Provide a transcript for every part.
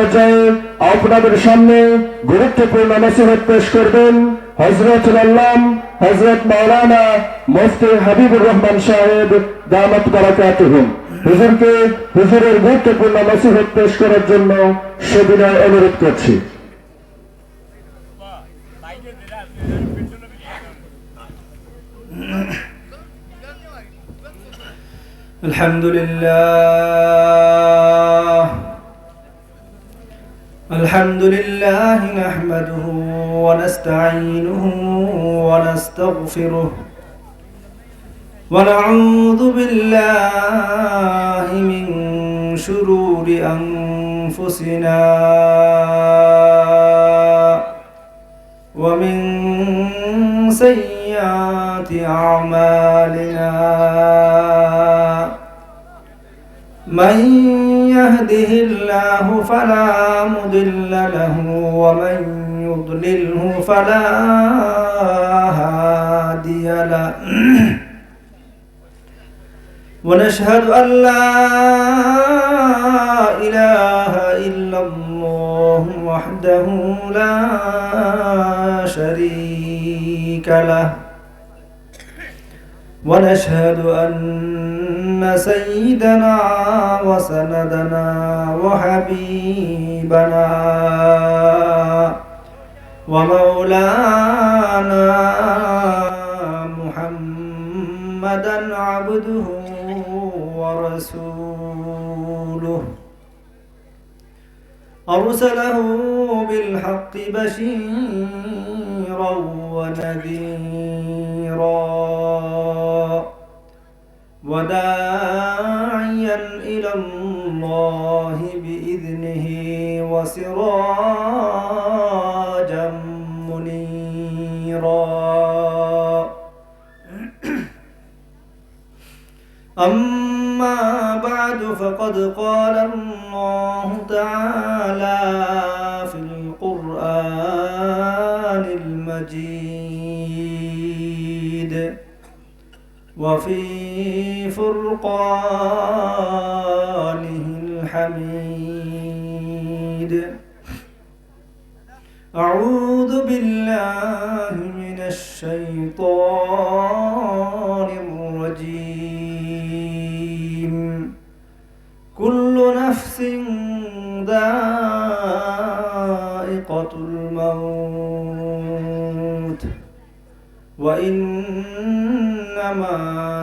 পর্যায়ে আপনাদের সামনে গুরুত্বপূর্ণ নসিহত পেশ করবেন হযরত আল্লাম হযরত মাওলানা মুফতি হাবিবুর রহমান সাহেব দামাত বারাকাতুহুম। হুজুরকে হুজুরের গুরুত্বপূর্ণ নসিহত পেশ করার জন্য সবিনয় অনুরোধ করছি। الحمد لله نحمده ونستعينه ونستغفره ونعوذ بالله من شرور أنفسنا ومن سيئات أعمالنا من يهده الله فلا مضل له ومن يضلله فلا هادي له ونشهد أن لا إله إلا الله وحده لا شريك له ونشهد أن سيدنا وسندنا وحبيبنا ومولانا محمدا عبده ورسوله أرسله بالحق بشيرا ونذيرا وداعيا إلى الله بإذنه وسراجا منيرا أما بعد فقد قال الله تعالى في القرآن المجيد وفي فرقانه الحميد أعوذ بالله من الشيطان الرجيم كل نفس ذائقة الموت وإنما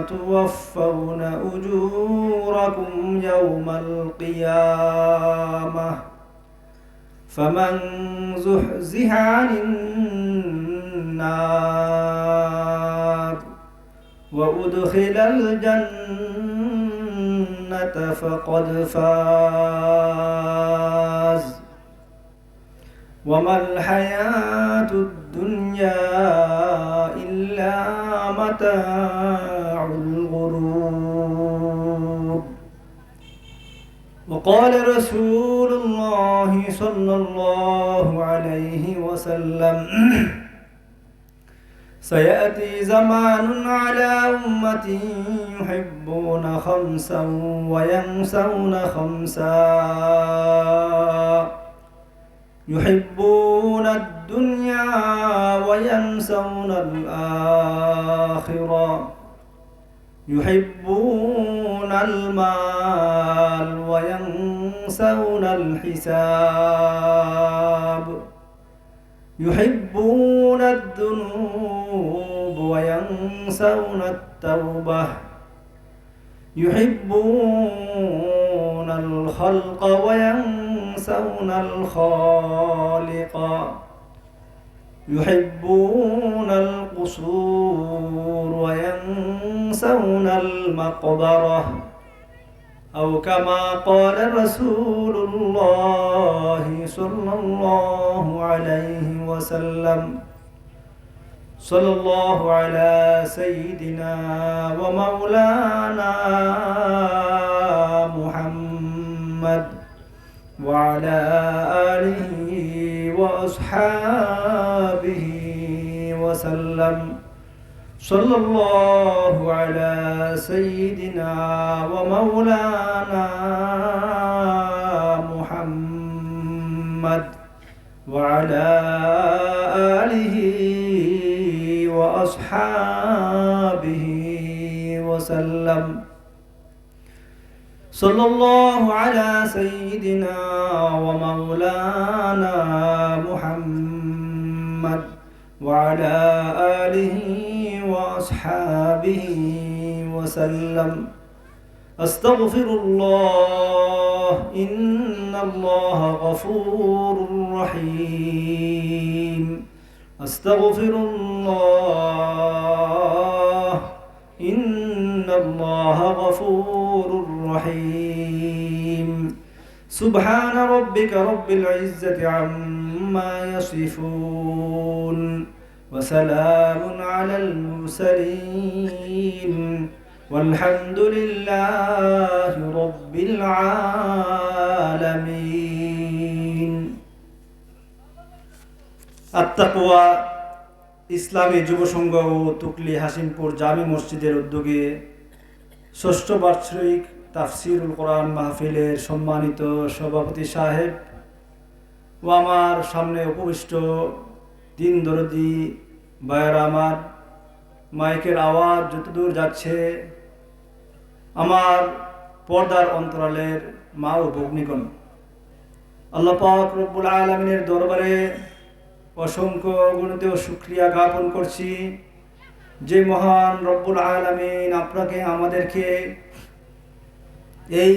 توفون أجوركم يوم القيامة فمن زحزح عن النار وأدخل الجنة فقد فاز وما الحياة الدنيا إلا متاع الغرور وقال رسول الله صلى الله عليه وسلم سيأتي زمان على أمتي يحبون خمسا وينسون خمسا يحبون الدنيا وينسون الآخرة يحبون المال وينسون الحساب يحبون الذنوب وينسون التوبة يحبون الخلق وينسون الخالق يحبون القصور وينسون المقبرة أو كما قال رسول الله صلى الله عليه وسلم صلى الله على سيدنا ومولانا محمد وعلى آله وأصحابه وسلم صلى الله على سيدنا ومولانا محمد محمد وعلى آله وأصحابه وسلم صلى الله على سيدنا ومولانا محمد وعلى آله وأصحابه وسلم أستغفر الله إن الله غفور رحيم أستغفر الله إن الله غفور رحيم سبحان ربك رب العزة عما يصفون وسلام على المرسلين والحمد لله رب العالمين التقوى ইসলামী যুব সংঘ ও তুকলি হাসিমপুর জামি মসজিদের উদ্যোগে ষষ্ঠ বার্ষিক তাফসিরুল কোরআন মাহফিলের সম্মানিত সভাপতি সাহেব ও আমার সামনে উপবিষ্ট দিন দরদি ভাইয়েরা আমার, মাইকের আওয়াজ যতদূর যাচ্ছে আমার পর্দার অন্তরালের মা ও ভগ্নীগণ, আল্লাহ পাক রব্বুল আলামিনের দরবারে অসংখ্য গুণিত শুকরিয়া জ্ঞাপন করছি যে মহান রব্বুল আলামিন আপনাকে আমাদেরকে এই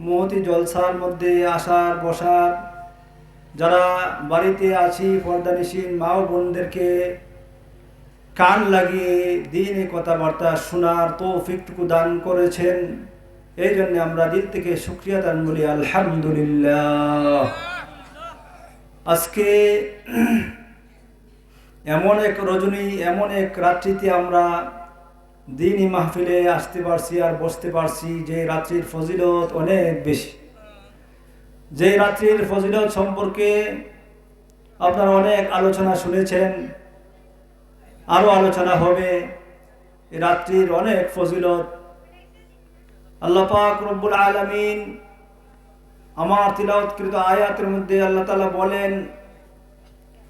মহতি জলসার মধ্যে আসার বসার, যারা বাড়িতে আছি পর্দানিসীন মা ও বোনদেরকে কান লাগিয়ে দিনে কথাবার্তা শোনার তৌফিকটুকু দান করেছেন। এই জন্য আমরা দিল থেকে শুকরিয়া দান বলি আলহামদুলিল্লাহ। আজকে এমন এক রজনী, এমন এক রাত্রিতে আমরা দিনই মাহফিলে আসতে পারছি আর বসতে পারছি, যে রাত্রির ফজিলত অনেক বেশি। যে রাত্রির ফজিলত সম্পর্কে আপনারা অনেক আলোচনা শুনেছেন, আরও আলোচনা হবে। এই রাত্রির অনেক ফজিলত আল্লাহ পাক রব্বুল আলামিন আমার তিলাওয়াতকৃত আয়াতের মধ্যে আল্লাহ তাআলা বলেন,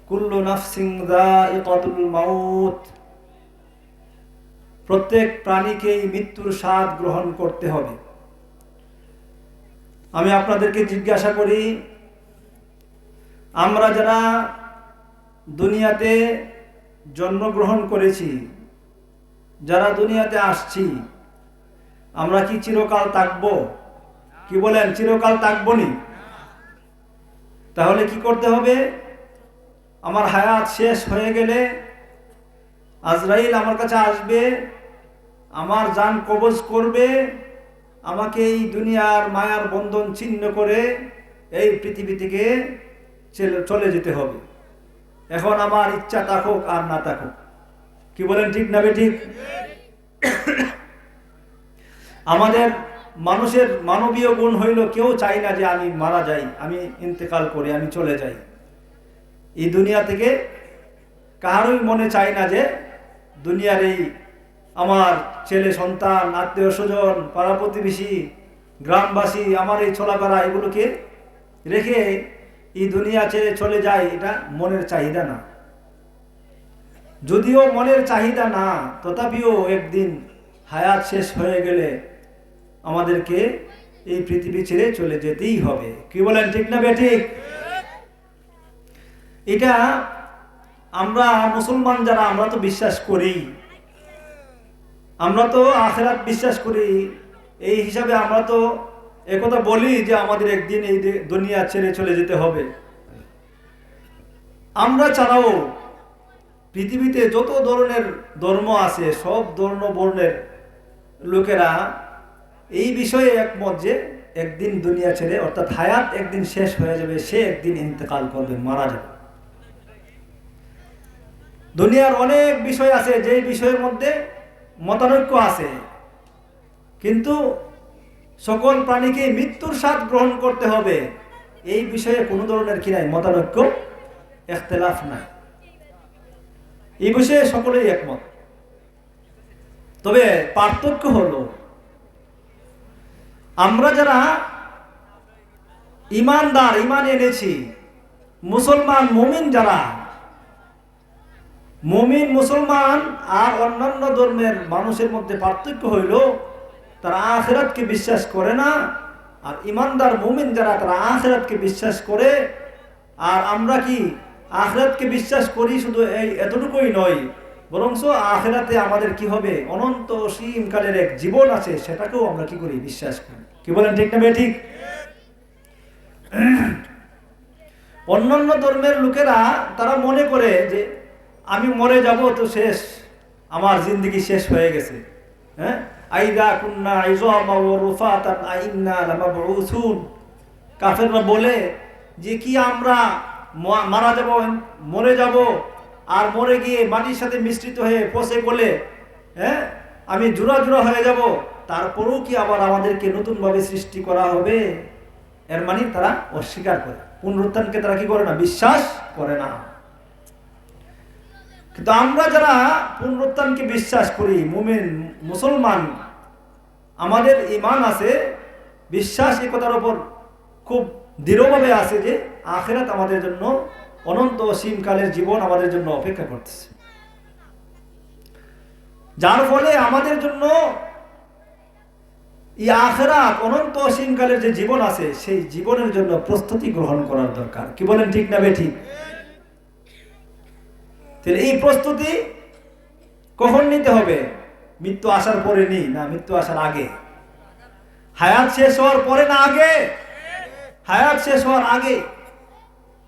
কুল্লু নাফসিন যায়িকাতুল মাউত, প্রত্যেক প্রাণীকেই মৃত্যুর স্বাদ গ্রহণ করতে হবে। আমি আপনাদেরকে জিজ্ঞাসা করি, আমরা যারা দুনিয়াতে জন্মগ্রহণ করেছি, যারা দুনিয়াতে আসছি, আমরা কি চিরকাল থাকবো? কি বলেন, চিরকাল থাকবো নি? তাহলে কি করতে হবে? আমার হায়াত শেষ হয়ে গেলে আজরাইল আমার কাছে আসবে, আমার জান কবজ করবে, আমাকে এই দুনিয়ার মায়ার বন্ধন ছিন্ন করে এই পৃথিবী থেকে চলে যেতে হবে। এখন আমার ইচ্ছা থাকুক আর না থাকুক, কি বলেন, ঠিক না ঠিক? আমাদের মানুষের মানবীয় গুণ হইল, কেউ চাই না যে আমি মারা যাই, আমি ইন্তেকাল করি, আমি চলে যাই এই দুনিয়া থেকে। কারোই মনে চায় না যে দুনিয়ার এই আমার ছেলে সন্তান, আত্মীয় স্বজন, পাড়া প্রতিবেশী, গ্রামবাসী, আমার এই চলাফেরা এগুলোকে রেখে এই দুনিয়া ছেড়ে চলে যায়, এটা মনের চাহিদা না। যদিও মনের চাহিদা না, তথাপিও একদিন হায়াত শেষ হয়ে গেলে আমাদেরকে এই পৃথিবী ছেড়ে চলে যেতেই হবে। কি বলেন, ঠিক না বেঠিক? এটা আমরা মুসলমান যারা, আমরা তো বিশ্বাস করি, আমরা তো আখিরাত বিশ্বাস করি। এই হিসাবে আমরা তো একথা বলি যে আমাদের একদিন এই দুনিয়া ছেড়ে চলে যেতে হবে। আমরা ছাড়াও পৃথিবীতে যত ধরনের ধর্ম আছে, সব ধর্ম বর্ণের লোকেরা এই বিষয়ে একমত যে একদিন দুনিয়া ছেড়ে, অর্থাৎ হায়াত একদিন শেষ হয়ে যাবে, সে একদিন ইন্তেকাল করবে, মারা যাবে। দুনিয়ার অনেক বিষয় আছে যে বিষয়ের মধ্যে মতানৈক্য আছে, কিন্তু সকল প্রাণীকে মৃত্যুর স্বাদ গ্রহণ করতে হবে, এই বিষয়ে কোনো ধরনের কি নাই, মতানৈক্য, ইখতিলাফ নাই। এই বিষয়ে সকলেই একমত। তবে পার্থক্য হলো, আমরা যারা ইমানদার, ইমান এনেছি, মুসলমান মুমিন যারা, মুমিন মুসলমান আর অন্যান্য ধর্মের মানুষের মধ্যে পার্থক্য হইল তারা আখিরাতকে বিশ্বাস করে না, আর ইমানদার মুমিন যারা তারা আখিরাতকে বিশ্বাস করে। আর আমরা কি আখিরাতকে বিশ্বাস করি শুধু এতটুকুই নয়, বরং আখিরাতে আমাদের কি হবে, অনন্ত অসীমকালের এক জীবন আছে, সেটাকেও আমরা কি করি, বিশ্বাস করি। কি বলেন, ঠিক না ঠিক? অন্যান্য ধর্মের লোকেরা তারা মনে করে যে আমি মরে যাব তো শেষ, আমার জিন্দগি শেষ হয়ে গেছে। হ্যাঁ, আইদা কুন্না ইযামা ওয়া রুফাতান আইন্না লামাবউসুন। কাফেররা বলে যে কি আমরা মারা যাব, মরে যাব, আর মরে গিয়ে মাটির সাথে মিশ্রিত হয়ে পচে গলে হ্যাঁ আমি জোড়া জোড়া হয়ে যাব, তারপরেও কি আবার আমাদেরকে নতুনভাবে সৃষ্টি করা হবে? এর মানে তারা অস্বীকার করে, পুনরুত্থানকে তারা কি করে না, বিশ্বাস করে না। কিন্তু আমরা যারা পুনরুত্থানকে বিশ্বাস করি, মুমিন মুসলমান, আমাদের ঈমান আছে, বিশ্বাস এই কথার উপর খুব দৃঢ়ভাবে আছে যে আখিরাত আমাদের জন্য, অনন্ত অসীমকালের জীবন আমাদের জন্য অপেক্ষা করতেছে, যার ফলে আমাদের জন্য এই আখিরাত অনন্ত অসীমকালের যে জীবন আছে সেই জীবনের জন্য প্রস্তুতি গ্রহণ করার দরকার। কি বলেন, ঠিক না বেঠিক? তাহলে এই প্রস্তুতি কখন নিতে হবে? মৃত্যু আসার পরে নি না মৃত্যু আসার আগে? হায়াত শেষ হওয়ার পরে না আগে? হায়াত শেষ হওয়ার আগে।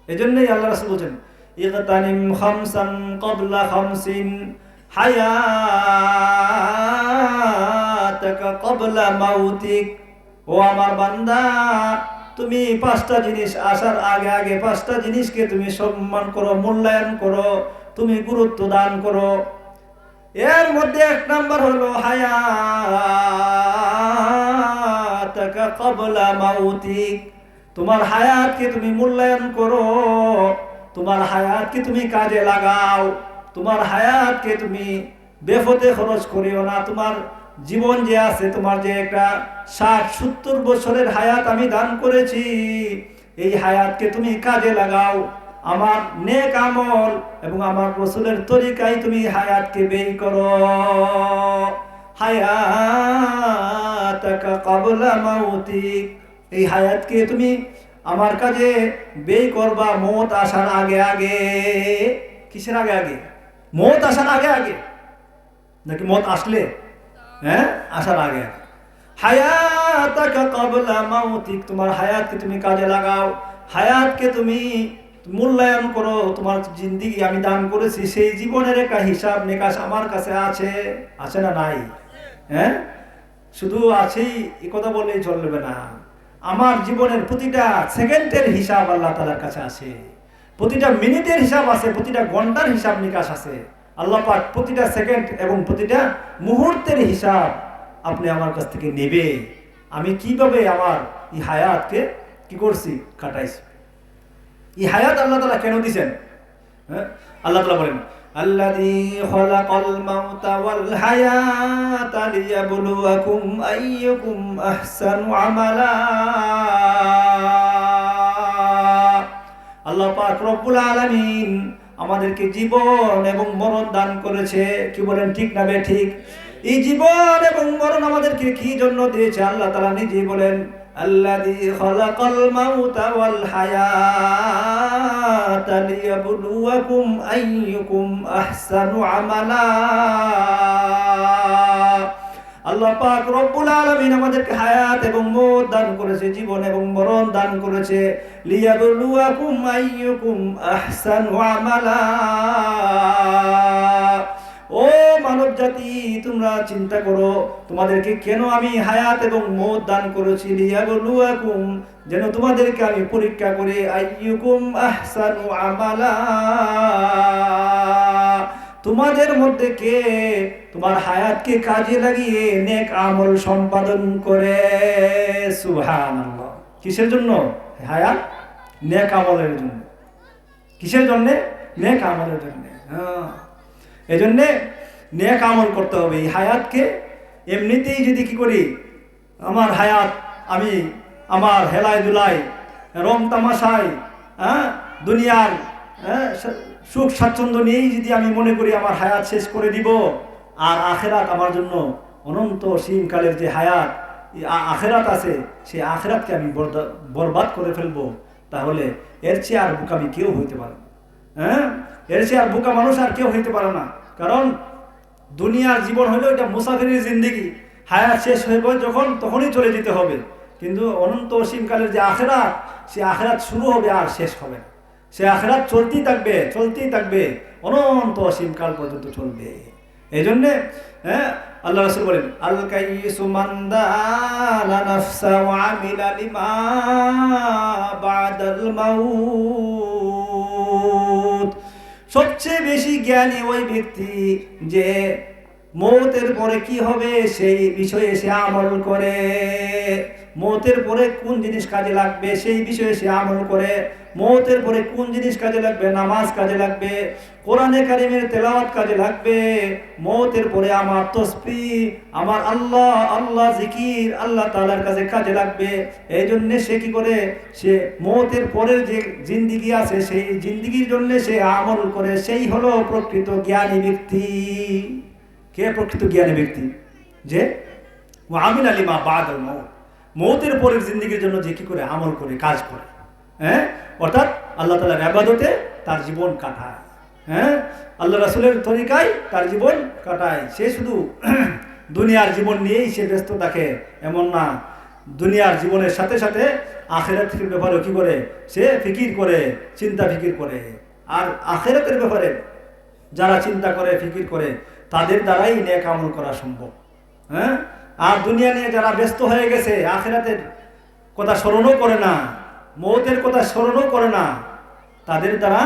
এজন্যই আল্লাহ রাসূল বলেন, ইগতানিম খামসান ক্বাবলা খামসিন হায়াতাকা ক্বাবলা মাউতিক। ও আমার বান্দা, তুমি পাঁচটা জিনিস আসার আগে আগে পাঁচটা জিনিসকে তুমি সম্মান করো, মূল্যায়ন করো, তুমি গুরুত্ব দান করো। এর মধ্যে এক নাম্বার হলো হায়াতাকা ক্বাবলা মাউতিক। তোমার হায়াতকে তুমি মূল্যায়ন করো, তোমার হায়াতকে তুমি কাজে লাগাও, তোমার হায়াতকে তুমি বেফতে খরচ করিও না। তোমার জীবন যে আছে, তোমার যে একটা 60-70 বছরের হায়াত আমি দান করেছি, এই হায়াতকে তুমি কাজে লাগাও, আমার নেক আমল এবং আমার রাসূলের তরিকায় তুমি হায়াতকে ব্যয় করো। হায়াতাকা ক্বাবলা মাউতিক, এই হায়াতকে তুমি আমার কাজে ব্যয় করবা মওত আসার আগে আগে। কিসের আগে আগে? মওত আসার আগে আগে, নাকি মওত আসলে? হ্যাঁ, আসার আগে। হায়াতাকা ক্বাবলা মাউতিক, তোমার হায়াতকে তুমি কাজে লাগাও, হায়াতকে তুমি মূল্যায়ন করো। তোমার জিন্দেগি আমি দান করেছি, সেই জীবনের একটা হিসাব নিকাশ আমার কাছে আছে, আছে না নাই? হ্যাঁ, শুধু আছেই এই কথা বললেই চলবে না। আমার জীবনের প্রতিটা সেকেন্ডের হিসাব আল্লাহ তাআলার কাছে আছে, প্রতিটা মিনিটের হিসাব আছে, প্রতিটা ঘন্টার হিসাব নিকাশ আছে। আল্লাহ পাক প্রতিটা সেকেন্ড এবং প্রতিটা মুহূর্তের হিসাব আপনি আমার কাছ থেকে নেবে, আমি কিভাবে আমার এই হায়াতকে কি করছি, কাটাইছি। এই হায়াত আল্লাহ তাআলা কেন দিয়েছেন? হ্যাঁ, আল্লাহ তাআলা বলেন, আল্লাযী খালাকাল মাউতা ওয়াল হায়াতা লিয়াবলুয়াকুম আইয়ুকুম আহসানু আমালা। আল্লাহ পাক রব্বুল আলামিন আমাদেরকে জীবন এবং মরণ দান করেছে। কি বলেন, ঠিক না ঠিক? এই জীবন এবং মরণ আমাদেরকে কি জন্য দিয়েছে? আল্লাহ তাআলা নিজেই বলেন, আল্লাযী খালাকাল মাউতা ওয়াল হায়াতা লিয়াবলুয়াকুম আইয়ুকুম আহসানু আমালা। আল্লাহ পাক রব্বুল আলামিন আমাদেরকে হায়াত এবং মওত দান করেছে, জীবন এবং মরণ দান করেছে, লিয়াবলুয়াকুম আইয়ুকুম আহসানু আমালা। ও মানব জাতি, তোমরা চিন্তা করো তোমাদেরকে কেন আমি হায়াত এবং মওত দান করেছি। লিয়াবলুয়াকুম, যেন তোমাদেরকে আমি পরীক্ষা করে, আইয়ুকুম আহসানু আমালা, তোমাদের মধ্যে কে তোমার হায়াতকে কাজে লাগিয়ে নেক আমল সম্পাদন করে। সুবহানাল্লাহ। কিসের জন্য হায়াত? নেক আমলের জন্য। কিসের জন্য? নেক আমলের জন্য। হ্যাঁ, এজন্য নেক আমল করতে হবে। এই হায়াতকে এমনিতেই যদি কি করি, আমার হায়াত আমি আমার হেলায় দুলায় রং তামাশায় দুনিয়ার সুখ স্বাচ্ছন্দ্য নিয়েই যদি আমি মনে করি আমার হায়াত শেষ করে দিব, আর আখেরাত আমার জন্য অনন্ত সীমকালের যে হায়াত আখেরাত আছে, সেই আখেরাতকে আমি বরবাদ করে ফেলবো, তাহলে এর চেয়ে আর বোকামি কেউ হইতে পারে না। এর চেয়ে আর বোকা মানুষ আর কেউ হইতে পারে না। কারণ দুনিয়ার জীবন হলো এটা মুসাফিরের জিন্দেগি, হায়াত শেষ হইব যখন তখনই চলে যেতে হবে। কিন্তু অনন্ত অসীমকালের যে আখেরাত, সে আখেরাত শুরু হবে আর শেষ হবে না। সে আখেরাত চলতেই থাকবে অনন্ত অসীমকাল পর্যন্ত চলবে। এই জন্যে আল্লাহ রাসূল বলেন, আল কাইয়িসু মান দানা নাফসা ওয়া আমিলা লিমা বাদাল মাউত। সবচেয়ে বেশি জ্ঞানী ওই ব্যক্তি যে মৌতের পরে কি হবে সেই বিষয়ে সে আমল করে, মৌতের পরে কোন জিনিস কাজে লাগবে সেই বিষয়ে সে আমল করে, মৌতের পরে কোন জিনিস কাজে লাগবে, নামাজ কাজে লাগবে, কোরআনে কারিমের তেলাওয়াত কাজে লাগবে, মৌতের পরে আমার তসবিহ, আমার আল্লাহ জিকির আল্লাহ তাআলার কাছে কাজে লাগবে। এই জন্য সে কি করে, সে মৌতের পরের যে জিন্দেগি আছে সেই জিন্দেগির জন্য সে আমল করে। সেই হলো প্রকৃত জ্ঞানী ব্যক্তি। কে প্রকৃত জ্ঞানী ব্যক্তি? যে আমিল আলিমা বাদাল মউত, মৌতের পরের জিন্দেগির জন্য যে কি করে আমল করে, কাজ করে, অর্থাৎ আল্লাহ তাআলার ইবাদতে তার জীবন কাটায়, আল্লাহ রাসূলের তরিকায় তার জীবন কাটায়। সে শুধু দুনিয়ার জীবন নিয়েই সে ব্যস্ত থাকে এমন না, দুনিয়ার জীবনের সাথে সাথে আখিরাতের ব্যাপারে কি করে, সে ফিকির করে, চিন্তা ফিকির করে। আর আখিরাতের ব্যাপারে যারা চিন্তা করে, ফিকির করে, তাদের দ্বারাই নেক আমল করা সম্ভব। আর দুনিয়া নিয়ে যারা ব্যস্ত হয়ে গেছে, আখিরাতের কথা স্মরণও করে না, মৌতের কথা স্মরণও করে না, তাদের দ্বারা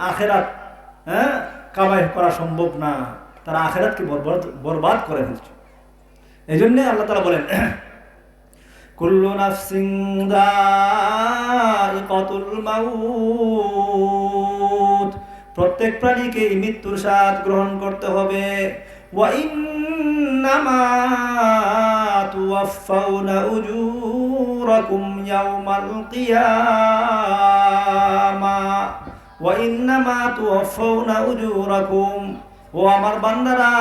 আখিরাত কামাই করা সম্ভব না। তারা আখিরাতকে বরবাদ করে ফেলছে। এই জন্যে আল্লাহ তাআলা বলেন, কুল্লু নাফসিন যায়িকাতুল মাউত, প্রত্যেক প্রাণীকে মৃত্যুর স্বাদ গ্রহণ করতে হবে। ওয়া ইন্নামা তুওয়াফাউনা উজুরাকুম ইয়াওমাল কিয়ামা, ওয়া ইন্নামা তুওয়াফাউনা উজুরাকুম, ও আমার বান্দারা,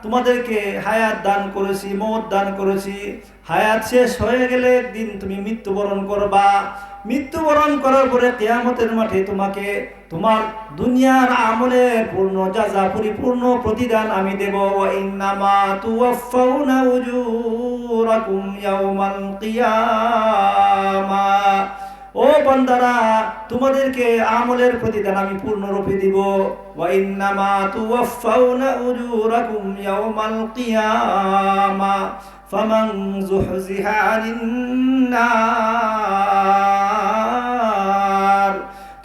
তোমাদেরকে হায়াত দান করেছি, মওত দান করেছি, হায়াত শেষ হয়ে গেলে একদিন তুমি মৃত্যুবরণ করবা। মৃত্যুবরণ করার পরে কিয়ামতের মাঠে তোমাকে তোমার দুনিয়ার আমলের পূর্ণ জাযা, পরিপূর্ণ প্রতিদান আমি দেব। ওয়া ইন্নামা তুওয়াফাউনা উজুরাকুম ইয়াওমাল কিয়ামা, ও বান্দারা, তোমাদেরকে আমলের প্রতিদান আমি পূর্ণরূপে দিব। ওয়া ইন্নামা তুওয়াফাউনা উজুরাকুম ইয়াওমাল কিয়ামা ফামান যুহজিহা আনিন নার,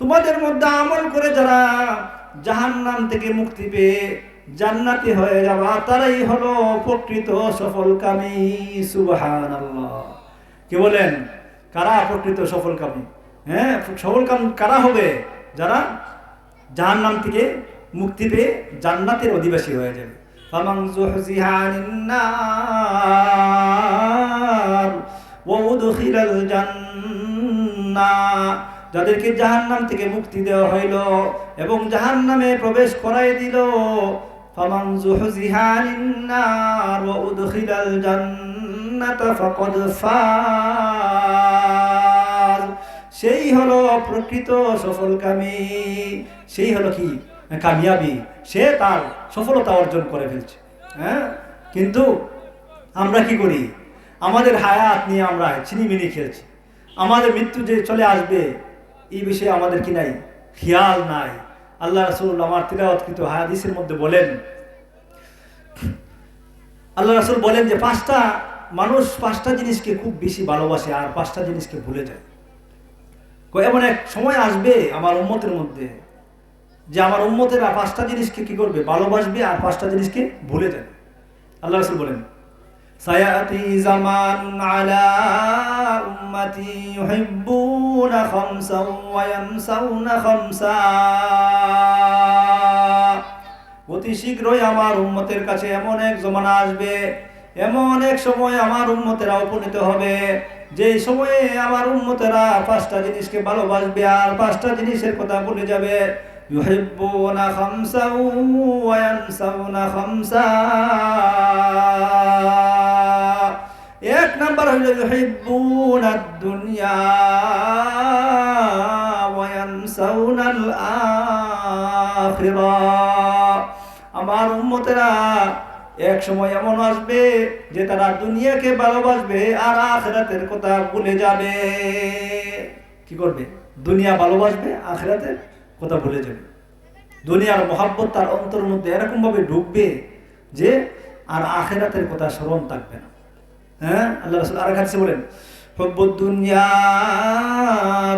তোমাদের মধ্যে আমল করে যারা জাহান্নাম থেকে মুক্তি পেয়ে জান্নাতি হয়ে যাবা, তারাই হলো প্রকৃত সফলকামী। সুবহানাল্লাহ। কি বলেন? কারা প্রকৃত সফলকামী? সফলকাম কারা হবে? যারা জাহান্নাম থেকে মুক্তি পেয়ে জান্নাতের অধিবাসী হয়ে যাবে। ফামান যুহজিহা আনিন নার ওয়া উদখিলাল জান্নাহ, যাদেরকে জাহান্নাম থেকে মুক্তি দেওয়া হইল এবং জাহান্নামে প্রবেশ করাই দিল। ফামান যুহজিহা আনিন নার ওয়া উদখিলাল জান্নাতা ফাকাদ ফাজ, সেই হলো প্রকৃত সফলকামী, সেই হলো কি কামিয়াবি, সে তার সফলতা অর্জন করে ফেলছে। কিন্তু আমরা কি করি? আমাদের হায়াত নিয়ে আমরা ছিনিমিনি খেলছি। আমাদের মৃত্যু যে চলে আসবে এই বিষয়ে আমাদের কি নাই, খেয়াল নাই। আল্লাহ রাসূল আমার তিলাওয়াতকৃত হাদিসের মধ্যে বলেন, আল্লাহ রাসূল বলেন যে মানুষ পাঁচটা জিনিসকে খুব বেশি ভালোবাসে আর পাঁচটা জিনিসকে ভুলে যায়। এমন এক সময় আসবে আমার উম্মতের মধ্যে যে আমার উম্মতেরা পাঁচটা জিনিসকে কি করবে, ভালোবাসবে আর পাঁচটা জিনিসকে ভুলে যাবে। আল্লাহ রাসূল বলেন, সায়াতি জামানুন আলা উম্মতি ইউহিব্বুনা খামসান ওয়া ইয়ানসাউনা খামসা, অতি শীঘ্রই আমার উম্মতের কাছে এমন এক জমানা আসবে, এমন এক সময় আমার উম্মতেরা উপনীত হবে যেই সময়ে আমার উম্মতেরা পাঁচটা জিনিসকে ভালোবাসবে আর পাঁচটা জিনিসের কথা ভুলে যাবে। ইউহিব্বুনা খামসান ওয়া ইয়ানসাউনা খামসা। এক নাম্বার হলো ইউহিব্বুনা দুনিয়া ওয়া ইয়ানসাউনাল আখিরাহ। আমার উম্মতেরা এক সময় এমন আসবে যে তারা দুনিয়াকে ভালোবাসবে আর আখিরাতের কথা ভুলে যাবে। কি করবে? দুনিয়া ভালোবাসবে, আখিরাতের কথা ভুলে যাবে। দুনিয়ার মহাব্বত তার অন্তরের মধ্যে এরকম ভাবে ঢুকবে যে আর আখিরাতের কথা স্মরণ থাকবে না। হ্যাঁ, আল্লাহ রাসূল আরেক হাদিসে বলেন, হুব্বুদ দুনিয়া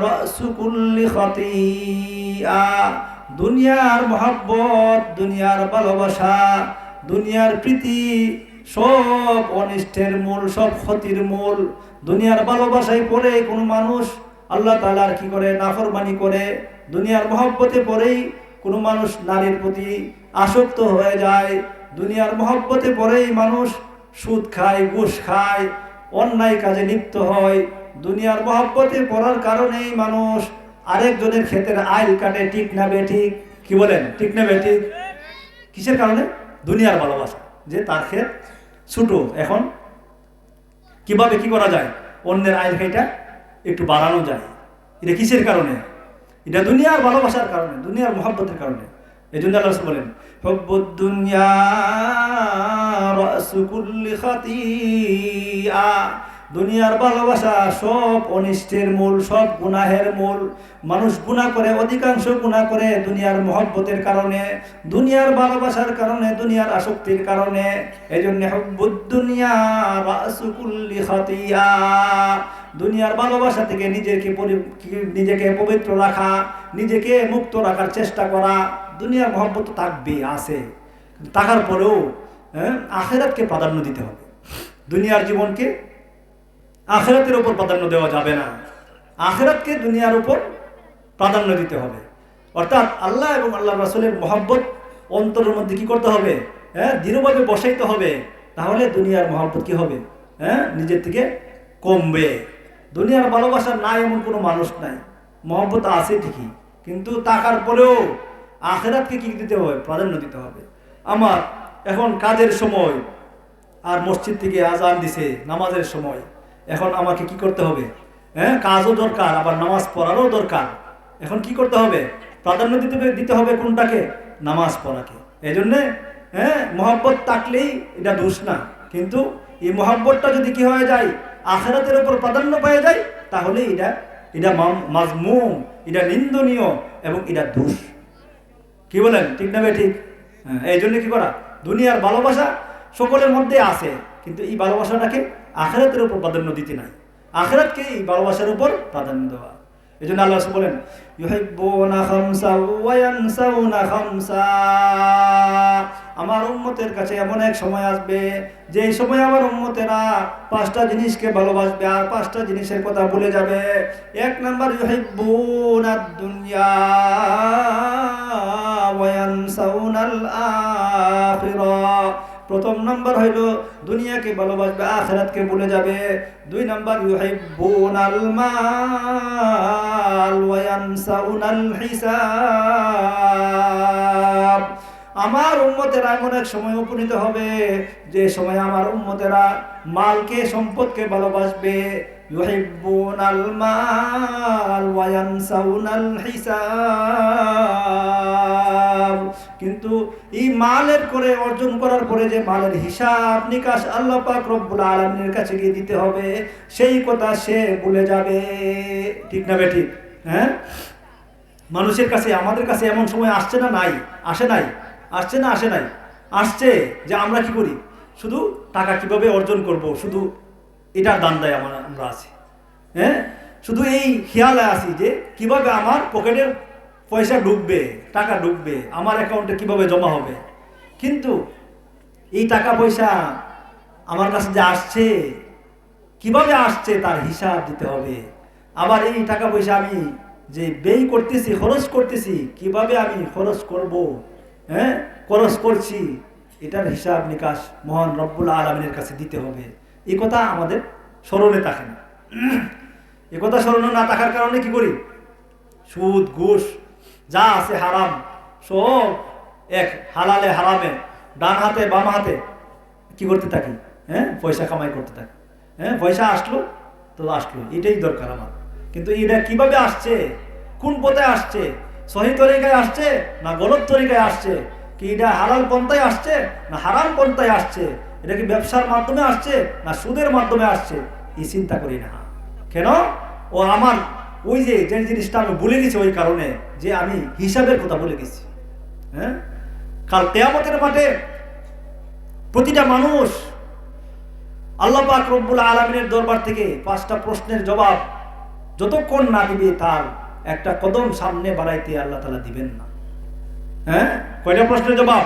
রাসু কুল্লি খাতিয়া। দুনিয়ার মহাব্বত, দুনিয়ার ভালোবাসা, দুনিয়ার প্রীতি সব অনিষ্টের মূল, সব ক্ষতির মূল। দুনিয়ার ভালোবাসায় পড়ে কোনো মানুষ আল্লাহ তাআলার কি করে? নাফরমানি করে। দুনিয়ার মহব্বতে পড়েই কোনো মানুষ নারীর প্রতি আসক্ত হয়ে যায়। দুনিয়ার মহব্বতে পড়েই মানুষ সুদ খায়, ঘুষ খায়, অন্যায় কাজে লিপ্ত হয়। দুনিয়ার মহব্বতে পড়ার কারণেই মানুষ আরেকজনের ক্ষেতের আইল কাটে। ঠিক না বেঠিক? কি বলেন? ঠিক না বেঠিক? কিসের কারণে? দুনিয়ার ভালোবাসা, যে তার ক্ষেত ছোট, এখন কিভাবে কি করা যায়? অন্যের আইল খাইটা একটু বাড়ানো যায়। এটা কিসের কারণে? এটা দুনিয়ার ভালোবাসার কারণে, দুনিয়ার মহব্বতের কারণে। এই জন্য আল্লাহ রাসূল বলেন, হুব্বুদ দুনিয়া রাসু কুল্লি খাতিয়া। দুনিয়ার ভালোবাসা সব অনিষ্টের মূল, সব গুনাহের মূল। মানুষ গুনাহ করে, অধিকাংশ গুনাহ করে দুনিয়ার মহব্বতের কারণে, দুনিয়ার ভালোবাসার কারণে, দুনিয়ার আসক্তির কারণে। এজন্য হুব্বুদ দুনিয়া রাসু কুল্লি খাতিয়া। দুনিয়ার ভালোবাসা থেকে নিজেকে পবিত্র রাখা, নিজেকে মুক্ত রাখার চেষ্টা করা। দুনিয়ার মহব্বত থাকবে, আছে, থাকার পরেও আখিরাতকে প্রাধান্য দিতে হবে। দুনিয়ার জীবনকে আখিরাতের উপর প্রাধান্য দেওয়া যাবে না। আখিরাতকে দুনিয়ার উপর প্রাধান্য দিতে হবে। অর্থাৎ আল্লাহ এবং আল্লাহ রাসূলের মহব্বত অন্তরের মধ্যে কি করতে হবে? দৃঢ়ভাবে বসাইতে হবে। তাহলে দুনিয়ার মহব্বত কি হবে? নিজের থেকে কমবে। দুনিয়ার ভালোবাসা নাই এমন কোনো মানুষ নাই। মহব্বত আছে ঠিকই, কিন্তু থাকার পরেও আখিরাতকে কি দিতে হবে? প্রাধান্য দিতে হবে। আমার এখন কাজের সময়, আর মসজিদ থেকে আজান দিছে নামাজের সময়। এখন আমাকে কি করতে হবে? কাজও দরকার, আবার নামাজ পড়ারও দরকার। এখন কি করতে হবে? প্রাধান্য দিতে হবে কোনটাকে? নামাজ পড়াকে। এই জন্যে মহব্বত থাকলেই এটা দোষ না, কিন্তু এই মহব্বতটা যদি কি হয়ে যায়? আখিরাতের উপর প্রাধান্য পেয়ে যায়, তাহলে এটা মাজমুম, এটা নিন্দনীয় এবং এটা দোষ। কি বলেন? ঠিক না ভাই? ঠিক। এই জন্য কি করা? দুনিয়ার ভালোবাসা সকলের মধ্যে আছে, কিন্তু এই ভালোবাসাটাকে আখিরাতের উপর প্রাধান্য দিতে নাই। আখিরাতকে এই ভালোবাসার উপর প্রাধান্য দেওয়া। এই জন্য আল্লাহ রাসূল বলেন, ইউহিব্বুনা খামসা ওয়া ইয়ানসাউনা খামসা। আমার উম্মতের কাছে এমন এক সময় আসবে যে সময় আমার উম্মতেরা পাঁচটা জিনিসকে ভালোবাসবে আর পাঁচটা জিনিসের কথা ভুলে যাবে। এক নাম্বার, ইউহিব্বুনাদ দুনিয়া ওয়া ইয়ানসাউনাল আখিরাহ। প্রথম নাম্বার হইল দুনিয়াকে ভালোবাসবে, আখিরাতকে ভুলে যাবে। দুই নাম্বার, ইউহিব্বুনাল মাল ওয়া ইয়ানসাউনাল হিসাব। আমার উম্মতেরা এমন এক সময় উপনীত হবে যে সময় আমার উম্মতেরা মালকে, সম্পদকে ভালোবাসবে। ইউহিব্বুনাল মাল ওয়া ইয়ানসাউনাল হিসাব। কিন্তু এই মালের করে অর্জন করার পরে যে মালের হিসাব নিকাশ আল্লাহ পাক রব্বুল আলামিনের কাছে গিয়ে দিতে হবে, সেই কথা সে ভুলে যাবে। ঠিক না বেঠিক? মানুষের কাছে, আমাদের কাছে এমন সময় আসছে না? নাই? আসে নাই? আসছে না? আসে নাই? আসছে যে আমরা কি করি? শুধু টাকা কিভাবে অর্জন করব, শুধু এটার দান্দায় আমরা আছি। শুধু এই খেয়ালে আছি যে কিভাবে আমার পকেটের পয়সা ঢুকবে, টাকা ঢুকবে, আমার অ্যাকাউন্টে কিভাবে জমা হবে। কিন্তু এই টাকা পয়সা আমার কাছে যে আসছে, কিভাবে আসছে তার হিসাব দিতে হবে। আবার এই টাকা পয়সা আমি যে ব্যয় করতেছি, খরচ করতেছি, কিভাবে আমি খরচ করব, খরচ করছি, এটার হিসাব নিকাশ মহান রব্বুল আলামিনের কাছে দিতে হবে। এই কথা আমাদের স্মরণে থাকে না। এ কথা স্মরণ না থাকার কারণে কি করি? সুদ ঘুষ যা আছে হারাম সব এক হালালে হারামে ডান হাতে বাম হাতে কি করতে থাকি, পয়সা কামাই করতে থাকি। পয়সা আসলো তো আসলো, এটাই দরকার আমার। কিন্তু এটা কিভাবে আসছে, কোন পথে আসছে, সহি তরিকায় আসছে না গলত তরিকায় আসছে, কি এটা হালাল পন্থায় আসছে না হারাম পন্থায় আসছে, এটা কি ব্যবসার মাধ্যমে আসছে না সুদের মাধ্যমে আসছে, এই চিন্তা করি না। কেন? ও আমার ওই যে জিনিসটা আমি ভুলে গেছি, ওই কারণে যে আমি হিসাবের কথা ভুলে গেছি। কাল কিয়ামতের মাঠে প্রতিটা মানুষ আল্লাহ পাক রব্বুল আলামিনের দরবার থেকে 5টা প্রশ্নের জবাব যতক্ষণ না দিবে তার একটা কদম সামনে বাড়াইতে আল্লাহ তাআলা দিবেন না। কয়টা প্রশ্নের জবাব?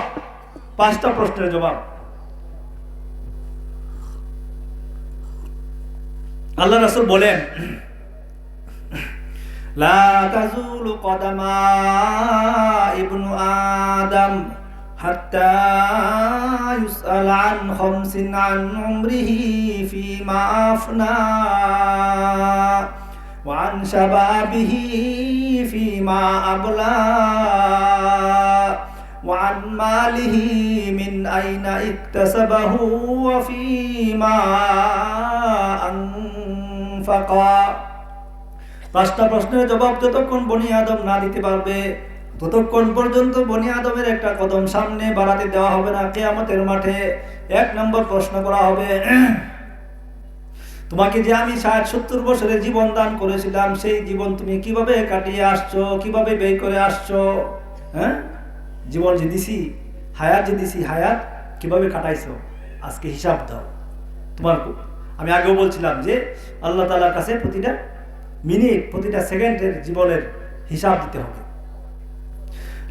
5টা প্রশ্নের জবাব। আল্লাহ রাসূল বলেন, লা তাজুলু কদামা ইবনু আদম হাত্তা ইউসআল আন খামসিন আন উমরিহি ফীমা আফনা ওয়া আন শাবাবিহি ফীমা আবলা ওয়া আন মালিহি মিন আইনা ইকতাসাবাহু ওয়া ফীমা আনফাকা। 5টা প্রশ্নের জবাব যতক্ষণ বনি আদম না দিতে পারবে ততক্ষণ পর্যন্ত বনি আদমের একটা কদম সামনে বাড়াতে দেওয়া হবে না কিয়ামতের মাঠে। 1 নম্বর প্রশ্ন করা হবে, তোমাকে যে আমি 60-70 বছরের জীবন দান করেছিলাম সেই জীবন তুমি কিভাবে কাটিয়ে আসছো, কিভাবে ব্যয় করে আসছো? জীবন যে দিছি, হায়াত যে দিছি, হায়াত কিভাবে কাটাইছো আজকে হিসাব দাও। তোমার আমি আগেও বলছিলাম যে আল্লাহ তাআলার কাছে প্রতিটা মিনিট প্রতিটা সেকেন্ডের জীবনের হিসাব দিতে হবে।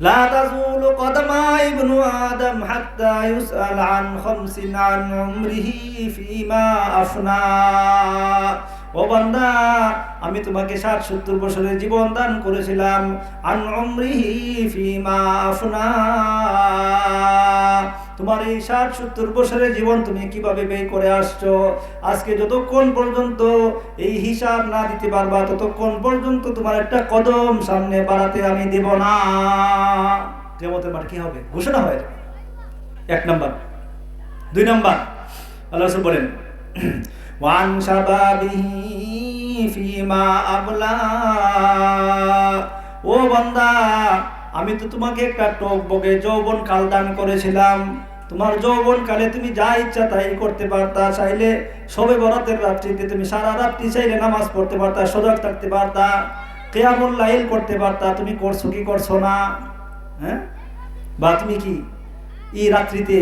লা তাজুলু কদমা ইবনু আদম হাত্তা ইউসআল আন খামসিন আন উমরিহি ফীমা আফনা। ও বান্দা, আমি তোমাকে 60-70 বছরের জীবন দান করেছিলাম, আন উমরিহি ফীমা আফনা, তোমার এই 60-70 বছরের জীবন তুমি কিভাবে ব্যয় করে আসছো আজকে যতক্ষণ পর্যন্ত এই হিসাব না দিতে পারবা ততক্ষণ পর্যন্ত তোমার একটা কদম সামনে বাড়াতে আমি দেব না। কিয়ামতের মাঠে কি হবে? ঘোষণা হয়ে যাবে। 1 নাম্বার। 2 নাম্বার, আল্লাহ রাসূল বলেন, ওয়ান শাবাবিহি ফীমা আবলা। ও বান্দা, আমি তো তোমাকে একটা টকবগে যৌবন কাল দান করেছিলাম। তোমার যৌবন কালে তুমি যা ইচ্ছা তাই করতে পারতা, চাইলে শবে বরাতের রাত্রিতে তুমি সারা রাত্রি চাইলে নামাজ পড়তে পারতা, সজাগ থাকতে পারতা, কিয়ামুল লাইল করতে পারতা। তুমি করছো কি করছো না? বা তুমি কি এই রাত্রিতে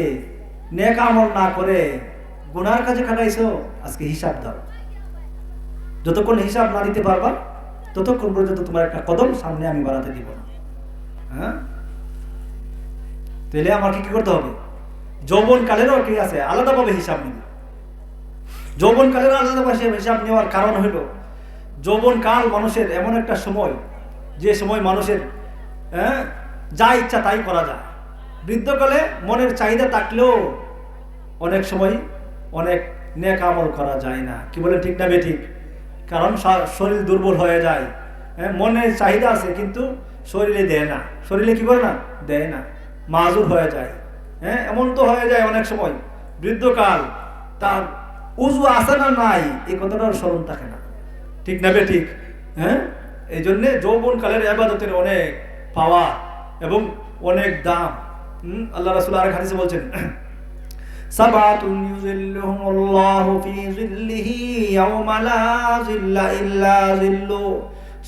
নেক আমল না করে গুনার কাজে কাটাইছো? আজকে হিসাব দাও। যতক্ষণ হিসাব না দিতে পারবা ততক্ষণ পর্যন্ত তোমার একটা কদম সামনে আমি বাড়াতে দিব না। তাহলে আমাকে কি করতে হবে? যৌবন কালেরও কি আছে আলাদাভাবে হিসাব নিবে। যৌবন কালের আলাদাভাবে হিসাব নেওয়ার কারণ হলো যৌবন কাল মানুষের এমন একটা সময় যে সময় মানুষের যা ইচ্ছা তাই করা যায়। বৃদ্ধকালে মনের চাহিদা থাকলেও অনেক সময় অনেক নেক আমল করা যায় না। কি বলে ঠিক না বেঠিক? কারণ শরীর দুর্বল হয়ে যায়। মনের চাহিদা আছে কিন্তু শরীরে দেয় না। শরীরে কি করে না? দেয় না, মাজুর হয়ে যায়। এমন তো হয়ে যায় অনেক সময় বৃদ্ধকাল তার উজু আছে না নাই এই কথাটার স্মরণ থাকে না। ঠিক না বেঠিক? এই জন্যে যৌবন কালের ইবাদতের অনেক পাওয়া এবং অনেক দাম। আল্লাহ রাসূল আরেক হাদিসে বলছেন, সাবাতুন ইউযিল্লুহুমুল্লাহু ফি যিল্লিহি ইয়াওমা লা যিল্লা ইল্লা যিল্লু,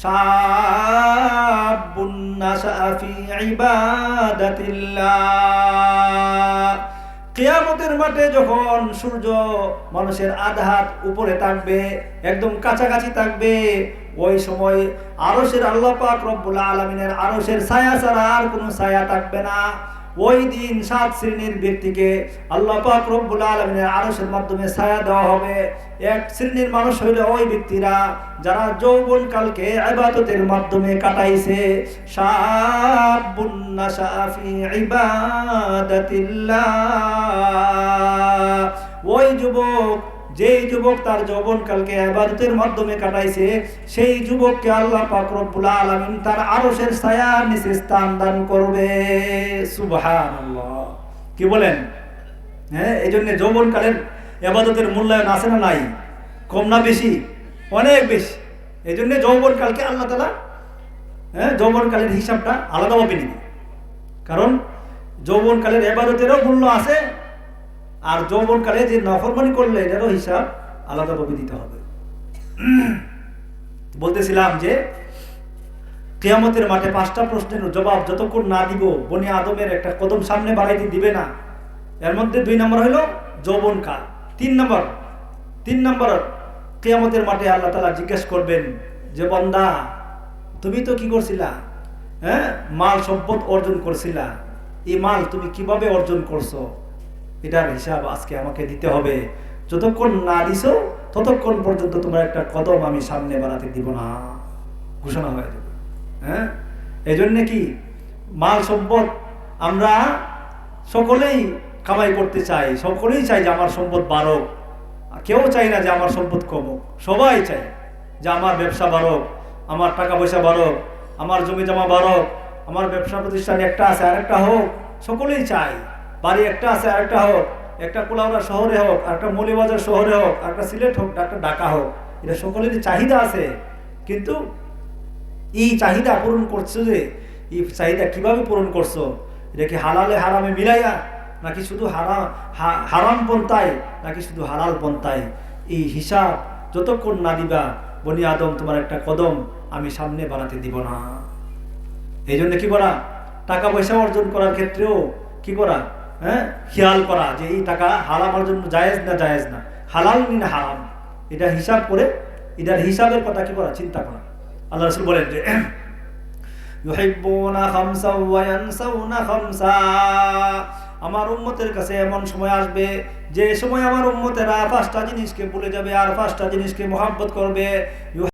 শাবুন নাশা ফি ইবাদাতিল্লাহ। কিয়ামতের মাঠে যখন সূর্য মানুষের আধা হাত উপরে থাকবে, একদম কাছাকাছি থাকবে, ওই সময় আরশের আল্লাহ পাক রব্বুল আলামিনের আরশের ছায়া ছাড়া আর কোনো ছায়া থাকবে না। ওই দিন 7 শ্রেণীর ব্যক্তিকে আল্লাহ পাক রব্বুল আলামিনের আরশের মাধ্যমে ছায়া দেওয়া হবে। 1 শ্রেণীর মানুষ হইল ওই ব্যক্তিরা যারা যৌবন কালকে ইবাদতের মাধ্যমে কাটাইছে। শাবুন নাশা ফি ইবাদাতিল্লাহ, ওই যুবক যেই যুবক তার যৌবনকালকে ইবাদতের মাধ্যমে কাটাইছে, সেই যুবককে আল্লাহ পাক রব্বুল আলামিন তার আরশের ছায়ার নিচে স্থান দান করবে। সুবহানাল্লাহ। কি বলেন? হ্যাঁ, এই জন্য যৌবনকালের ইবাদতের মূল্যায়ন আছে না নাই? কম না বেশি? অনেক বেশি। এই জন্য যৌবনকালকে আল্লাহ তাআলা যৌবনকালের হিসাবটা আলাদাভাবে নেবে। কারণ যৌবনকালের ইবাদতেরও মূল্য আছে, আর যৌবনকালে যে নাফরমানি করলে এটারও হিসাব আলাদাভাবে দিতে হবে। বলতেছিলাম যে কিয়ামতের মাঠে 5টা প্রশ্নের জবাব যতক্ষণ না দিব, বনি আদমের একটা কদম সামনে বাড়াইতে দিবে না। এর মধ্যে 2 নম্বর হলো যৌবনকাল। 3 নম্বর কিয়ামতের মাঠে আল্লাহ তাআলা জিজ্ঞেস করবেন যে বান্দা, তুমি তো কি করছিলা? মাল সম্পদ অর্জন করছিলা, এই মাল তুমি কিভাবে অর্জন করছো? এটার হিসাব আজকে আমাকে দিতে হবে। যতক্ষণ না দিছো ততক্ষণ পর্যন্ত তোমার একটা কদম আমি সামনে বাড়াতে দিব না, ঘোষণা হয়ে যাবে। এই জন্য কি মাল সম্পদ আমরা সকলেই কামাই করতে চাই, সকলেই চাই যে আমার সম্পদ বাড়ুক। কেউ চাই না যে আমার সম্পদ কমুক, সবাই চাই যে আমার ব্যবসা বাড়ুক, আমার টাকা পয়সা বাড়ুক, আমার জমি জমা বাড়ুক, আমার ব্যবসা প্রতিষ্ঠান একটা আছে আরেকটা হোক, সকলেই চাই। বাড়ি একটা আছে আরেকটা হোক, একটা কোলাউড়া শহরে হোক, একটা মৌলভীবাজার শহরে হোক, একটা সিলেট হোক, একটা ঢাকা হোক, এটা সকলেরই চাহিদা আছে। কিন্তু এই চাহিদা পূরণ করছো যে, এই চাহিদা কিভাবে পূরণ করছো? এটা কি হালালে হারামে মিলাইয়া, নাকি শুধু হারাম পন্থায়, নাকি শুধু হালাল পন্থায়? এই হিসাব যতক্ষণ না দিবা, বনি আদম তোমার একটা কদম আমি সামনে বাড়াতে দিব না। এই জন্য কি করা? টাকা পয়সা অর্জন করার ক্ষেত্রেও কি করা? খেয়াল করা যে এই টাকা হারাম আমার জন্য জায়েজ না, হালাল না হারাম, এটা হিসাব করে এটার হিসাবের কথা কি করা? চিন্তা করা। আল্লাহ রাসূল বলেন যে ইউহিব্বুনা খামসা ওয়া ইয়ানসাউনা খামসা, আমার উম্মতের কাছে এমন সময় আসবে যে সময় আমার উম্মতেরা 5টা জিনিসকে ভুলে যাবে আর 5টা জিনিসকে মহব্বত করবে।